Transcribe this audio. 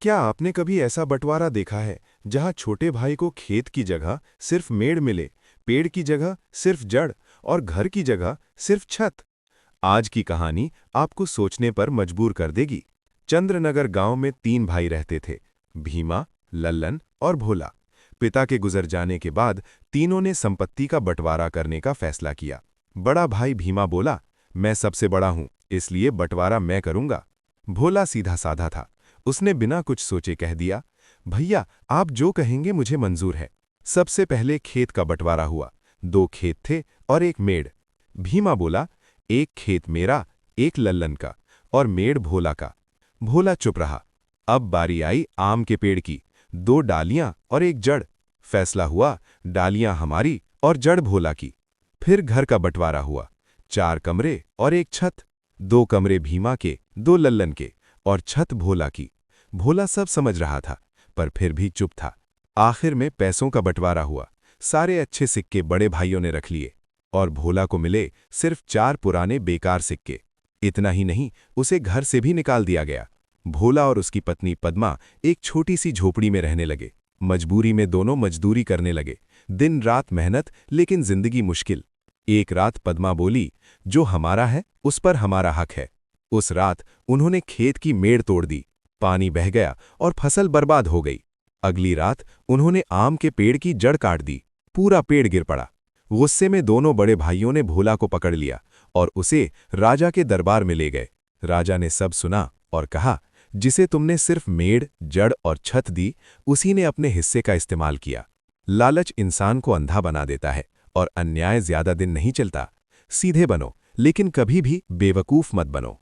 क्या आपने कभी ऐसा बंटवारा देखा है जहां छोटे भाई को खेत की जगह सिर्फ मेड़ मिले, पेड़ की जगह सिर्फ जड़ और घर की जगह सिर्फ छत? आज की कहानी आपको सोचने पर मजबूर कर देगी। चंद्रनगर गांव में 3 भाई रहते थे, भीमा, लल्लन और भोला। पिता के गुजर जाने के बाद तीनों ने संपत्ति का बंटवारा करने का फैसला किया। बड़ा भाई भीमा बोला, मैं सबसे बड़ा हूं, इसलिए बंटवारा मैं करूंगा। भोला सीधा साधा था, उसने बिना कुछ सोचे कह दिया, भैया आप जो कहेंगे मुझे मंजूर है। सबसे पहले खेत का बंटवारा हुआ। 2 खेत थे और एक मेड़। भीमा बोला, एक खेत मेरा, एक लल्लन का और मेड़ भोला का। भोला चुप रहा। अब बारी आई आम के पेड़ की, 2 डालियां और एक जड़। फैसला हुआ, डालियां हमारी और जड़ भोला की। फिर घर का बंटवारा हुआ, 4 कमरे और एक छत। 2 कमरे भीमा के, 2 लल्लन के और छत भोला की। भोला सब समझ रहा था, पर फिर भी चुप था। आखिर में पैसों का बंटवारा हुआ। सारे अच्छे सिक्के बड़े भाइयों ने रख लिए और भोला को मिले सिर्फ 4 पुराने बेकार सिक्के। इतना ही नहीं, उसे घर से भी निकाल दिया गया। भोला और उसकी पत्नी पद्मा एक छोटी सी झोपड़ी में रहने लगे। मजबूरी में दोनों मजदूरी करने लगे। दिन रात मेहनत, लेकिन जिंदगी मुश्किल। एक रात पद्मा बोली, जो हमारा है उस पर हमारा हक है। उस रात उन्होंने खेत की मेड़ तोड़ दी, पानी बह गया और फसल बर्बाद हो गई। अगली रात उन्होंने आम के पेड़ की जड़ काट दी, पूरा पेड़ गिर पड़ा। गुस्से में दोनों बड़े भाइयों ने भोला को पकड़ लिया और उसे राजा के दरबार में ले गए। राजा ने सब सुना और कहा, जिसे तुमने सिर्फ मेड़, जड़ और छत दी, उसी ने अपने हिस्से का इस्तेमाल किया। लालच इंसान को अंधा बना देता है और अन्याय ज्यादा दिन नहीं चलता। सीधे बनो, लेकिन कभी भी बेवकूफ मत बनो।